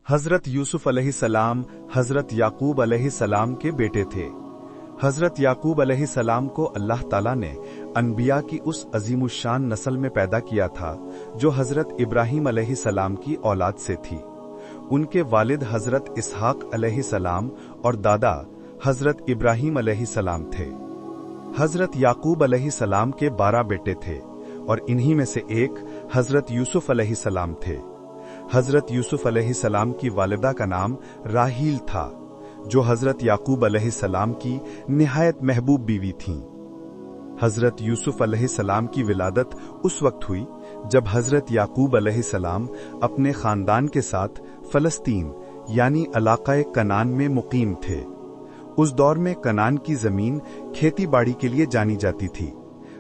हजरत यूसुफ अलैहिस्सलाम हजरत याकूब अलैहिस्सलाम के बेटे थे। हजरत याकूब अलैहिस्सलाम को अल्लाह ताला ने अनबिया की उस अजीमुशान नस्ल में पैदा किया था जो हजरत इब्राहीम अलैहिस्सलाम की औलाद से थी। उनके वालिद हजरत इसहाक अलैहिस्सलाम और दादा हजरत इब्राहीम अलैहिस्सलाम थे। हजरत याकूब अलैहिस्सलाम के 12 बेटे थे और इन्हीं में से एक हजरत यूसुफ अलैहिस्सलाम थे। हजरत यूसुफ अलैहिस्सलाम की वालिदा का नाम राहील था, जो हजरत याकूब अलैहिस्सलाम की निहायत महबूब बीवी थीं। हजरत यूसुफ अलैहिस्सलाम की विलादत उस वक्त हुई जब हजरत याकूब अलैहिस्सलाम अपने खानदान के साथ फलस्तीन यानी इलाक़ाए कनान में मुकीम थे। उस दौर में कनान की जमीन खेती बाड़ी के लिए जानी जाती थी,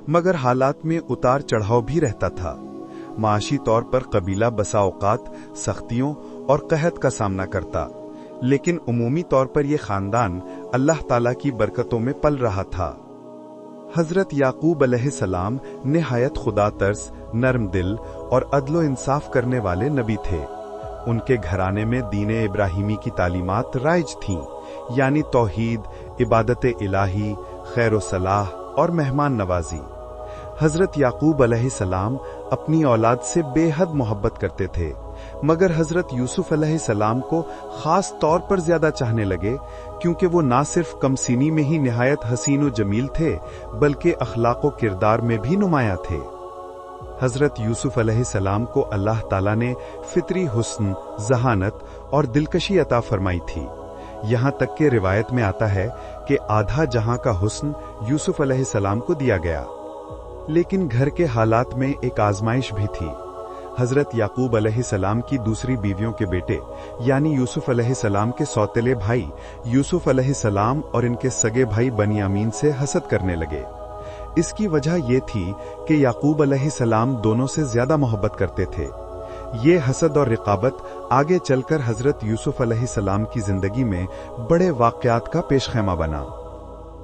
मगर हालात में उतार चढ़ाव भी रहता था। माशी तौर पर कबीला बसा औकात सख्तियों और कहत का सामना करता, लेकिन उमूमी तौर पर यह खानदान अल्लाह ताला की बरकतों में पल रहा था। हजरत याकूब अलैहिस्सलाम निहायत खुदा तरस, नरम दिल और अदलो इंसाफ करने वाले नबी थे। उनके घराने में दीन इब्राहिमी की तालीमात राइज थीं, यानी तौहीद, इबादत इलाही, खैर सलाह और मेहमान नवाजी। हजरत याकूब अलैहिस्सलाम अपनी औलाद से बेहद मोहब्बत करते थे, मगर हजरत यूसुफ अलैहिस्सलाम को खास तौर पर ज्यादा चाहने लगे, क्योंकि वो ना सिर्फ कमसीनी में ही निहायत हसीन व जमील थे, बल्कि अखलाक व किरदार में भी नुमाया थे। हजरत यूसुफ अलैहिस्सलाम को अल्लाह ताला ने फितरी हुस्न, जहानत और दिलकशी अता फरमाई थी। यहाँ तक के रिवायत में आता है कि आधा जहां का हुस्न यूसुफ अलैहिस्सलाम को दिया गया। लेकिन घर के हालात में एक आजमाइश भी थी। हजरत याकूब अलैहिस्सलाम की दूसरी बीवियों के बेटे यानी यूसुफ अलैहिस्सलाम के सौतेले भाई यूसुफ अलैहिस्सलाम और इनके सगे भाई बनियामीन से हसद करने लगे। इसकी वजह यह थी कि याकूब अलैहिस्सलाम दोनों से ज्यादा मोहब्बत करते थे। ये हसद और रिकाबत आगे चलकर हजरत यूसुफ अलैहिस्सलाम की जिंदगी में बड़े वाकयात का पेशखैमा बना।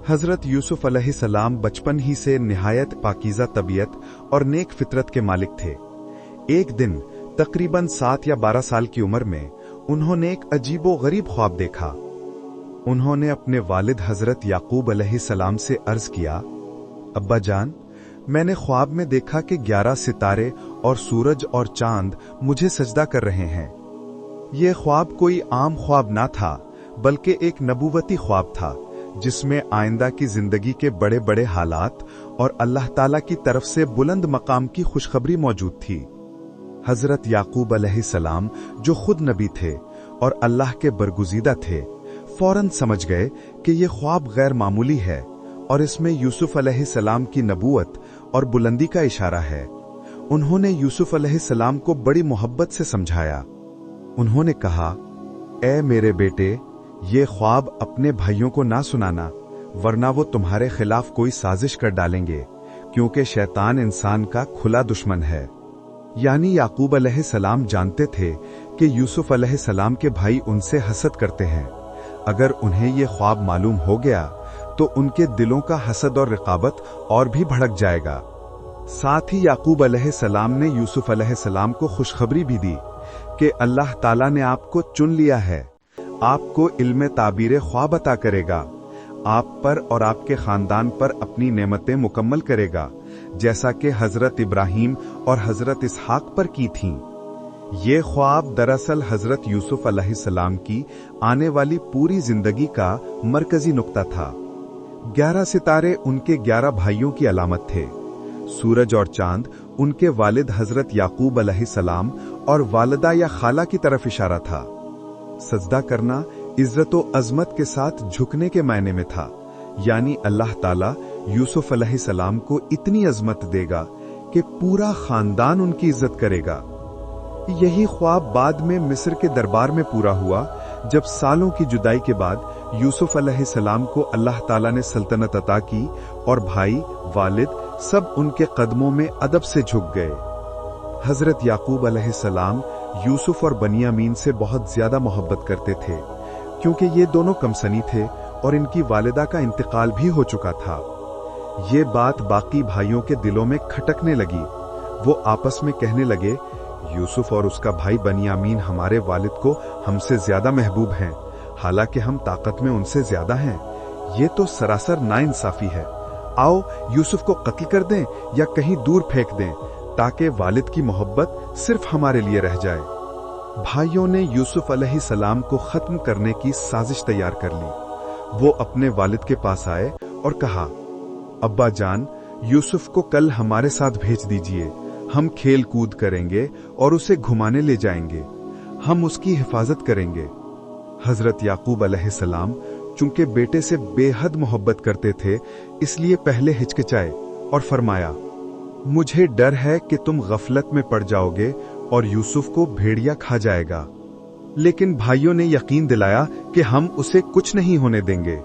हजरत यूसुफ अलैहिस्सलाम बचपन ही से निहायत पाकीज़ा तबीयत और नेक फितरत के मालिक थे। एक दिन तकरीबन 7 या 12 साल की उम्र में उन्होंने एक अजीबो गरीब ख्वाब देखा। उन्होंने अपने वालिद हजरत याकूब अलैहिस्सलाम से अर्ज किया, अब्बा जान, मैंने ख्वाब में देखा कि 11 सितारे और सूरज और चांद मुझे सजदा कर रहे हैं। यह ख्वाब कोई आम ख्वाब ना था, बल्कि एक नबूवती ख्वाब था, जिसमें आइंदा की जिंदगी के बड़े बड़े हालात और अल्लाह ताला की तरफ से बुलंद मकाम की खुशखबरी मौजूद थी। हजरत याकूब अलैहिस्सलाम, जो खुद नबी थे और अल्लाह के बरगुजीदा थे, फौरन समझ गए कि यह ख्वाब गैर मामूली है और इसमें यूसुफ अलैहिस्सलाम की नबूवत और बुलंदी का इशारा है। उन्होंने यूसुफ अलैहिस्सलाम को बड़ी मोहब्बत से समझाया। उन्होंने कहा, ए मेरे बेटे, ये ख्वाब अपने भाइयों को ना सुनाना, वरना वो तुम्हारे खिलाफ कोई साजिश कर डालेंगे, क्योंकि शैतान इंसान का खुला दुश्मन है। यानी याकूब अलैहिस्सलाम जानते थे कि यूसुफ अलैहिस्सलाम के भाई उनसे हसद करते हैं। अगर उन्हें ये ख्वाब मालूम हो गया तो उनके दिलों का हसद और रिकाबत और भी भड़क जाएगा। साथ ही याकूब अलैहिस्सलाम ने यूसुफ अलैहिस्सलाम को खुशखबरी भी दी कि अल्लाह ताला ने आपको चुन लिया है, आपको इल्म ताबीर ख्वाब अता करेगा, आप पर और आपके खानदान पर अपनी नेमतें मुकम्मल करेगा, जैसा कि हजरत इब्राहीम और हजरत इसहाक पर की थीं। ये ख्वाब दरअसल हजरत यूसुफ अलैहिस्सलाम की आने वाली पूरी जिंदगी का मरकजी नुक्ता था। 11 सितारे उनके 11 भाइयों की अलामत थे। सूरज और चांद उनके वालिद हजरत याकूब अलैहिस्सलाम और वालिदा या खाला की तरफ इशारा था। सजदा करना इज्जत व अजमत के साथ झुकने के मायने में था, यानी अल्लाह ताला यूसुफ अलैहिस्सलाम को इतनी अजमत देगा कि पूरा खानदान उनकी इज्जत करेगा। यही ख्वाब बाद में मिस्र के दरबार में पूरा हुआ, जब सालों की जुदाई के बाद यूसुफ अलैहिस्सलाम को अल्लाह ताला ने सल्तनत अता की और भाई, वालिद सब उनके कदमों में अदब से झुक गए। हजरत याकूब अलैहिस्सलाम यूसुफ और बनियामीन से बहुत ज्यादा मोहब्बत करते थे, क्योंकि ये दोनों कमसनी थे और इनकी वालिदा का इंतकाल भी हो चुका था। ये बात बाकी भाइयों के दिलों में खटकने लगी। वो आपस में कहने लगे यूसुफ और उसका भाई बनियामीन हमारे वालिद को हमसे ज्यादा महबूब हैं, हालांकि हम ताकत में उनसे ज्यादा हैं। ये तो सरासर नाइंसाफी है। आओ यूसुफ को कत्ल कर दें या कहीं दूर फेंक दें, ताकि वालिद की मोहब्बत सिर्फ हमारे लिए रह जाए। भाइयों ने यूसुफ अलैहिस्सलाम को खत्म करने की साजिश तैयार कर ली। वो अपने वालिद के पास आए और कहा, अब्बा जान, यूसुफ को कल हमारे साथ भेज दीजिए। हम खेल कूद करेंगे और उसे घुमाने ले जाएंगे। हम उसकी हिफाजत करेंगे। हजरत याकूब अलैहिस्सलाम चूंकि बेटे से बेहद मोहब्बत करते थे, इसलिए पहले हिचकिचाए और फरमाया, मुझे डर है कि तुम गफलत में पड़ जाओगे और यूसुफ को भेड़िया खा जाएगा। लेकिन भाइयों ने यकीन दिलाया कि हम उसे कुछ नहीं होने देंगे।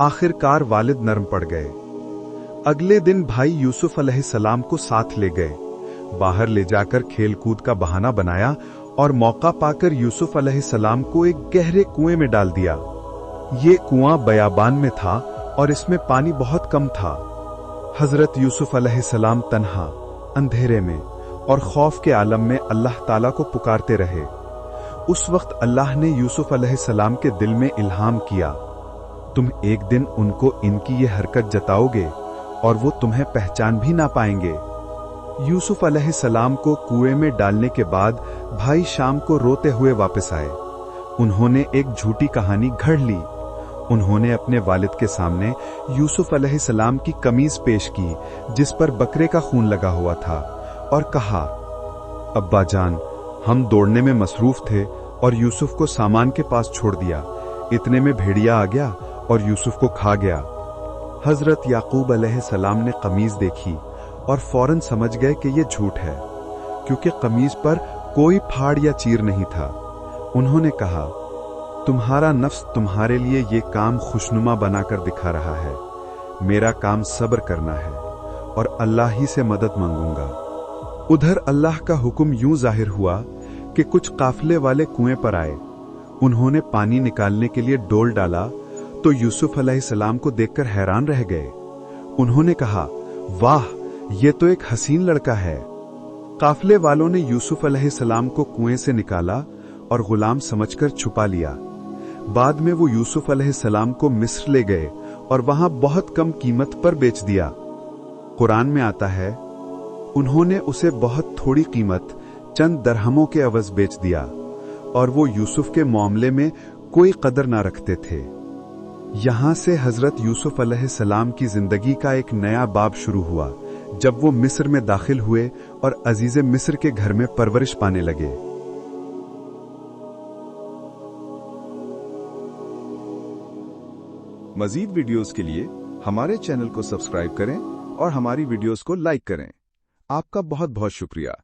आखिरकार वालिद नरम पड़ गए। अगले दिन भाई यूसुफ अलैहिस्सलाम को साथ ले गए। बाहर ले जाकर खेल कूद का बहाना बनाया और मौका पाकर यूसुफ अलैहिस्सलाम को एक गहरे कुएं में डाल दिया। ये कुआं बयाबान में था और इसमें पानी बहुत कम था। हजरत यूसुफ अलैहिस्सलाम तन्हा, अंधेरे में और खौफ के आलम में अल्लाह ताला को पुकारते रहे। उस वक्त अल्लाह ने यूसुफ अलैहिस्सलाम के दिल में इल्हाम किया, तुम एक दिन उनको इनकी ये हरकत जताओगे और वो तुम्हें पहचान भी ना पाएंगे। यूसुफ अलैहिस्सलाम को कुएं में डालने के बाद भाई शाम को रोते हुए वापस आए। उन्होंने एक झूठी कहानी घड़ ली। उन्होंने अपने वालिद के सामने यूसुफ अलैहिस्सलाम की कमीज पेश की, जिस पर बकरे का खून लगा हुआ था, और कहा, अब्बा जान, हम दौड़ने में मसरूफ थे और यूसुफ को सामान के पास छोड़ दिया। इतने में भेड़िया आ गया और यूसुफ को खा गया। हजरत याकूब अलैहिस्सलाम ने कमीज देखी और फौरन समझ गए कि यह झूठ है, क्योंकि कमीज पर कोई फाड़ या चीर नहीं था। उन्होंने कहा, तुम्हारा नफ्स तुम्हारे लिए ये काम खुशनुमा बनाकर दिखा रहा है। मेरा काम सब्र करना है और अल्लाह ही से मदद मांगूंगा। उधर अल्लाह का हुक्म यूं जाहिर हुआ कि कुछ काफिले वाले कुएं पर आए। उन्होंने पानी निकालने के लिए डोल डाला तो यूसुफ अलैहिस्सलाम को देखकर हैरान रह गए। उन्होंने कहा, वाह, ये तो एक हसीन लड़का है। काफिले वालों ने यूसुफ अलैहिस्सलाम को कुएं से निकाला और गुलाम समझकर छुपा लिया। बाद में वो यूसुफ अलैहिस्सलाम को मिस्र ले गए और वहां बहुत कम कीमत पर बेच दिया। कुरान में आता है, उन्होंने उसे बहुत थोड़ी कीमत, चंद दरहमों के अवज बेच दिया, और वो यूसुफ के मामले में कोई कदर ना रखते थे। यहां से हजरत यूसुफ अलैहिस्सलाम की जिंदगी का एक नया बाब शुरू हुआ, जब वो मिस्र में दाखिल हुए और अजीज़े मिस्र के घर में परवरिश पाने लगे। मजीद वीडियोस के लिए हमारे चैनल को सब्सक्राइब करें और हमारी वीडियोस को लाइक करें। आपका बहुत बहुत शुक्रिया।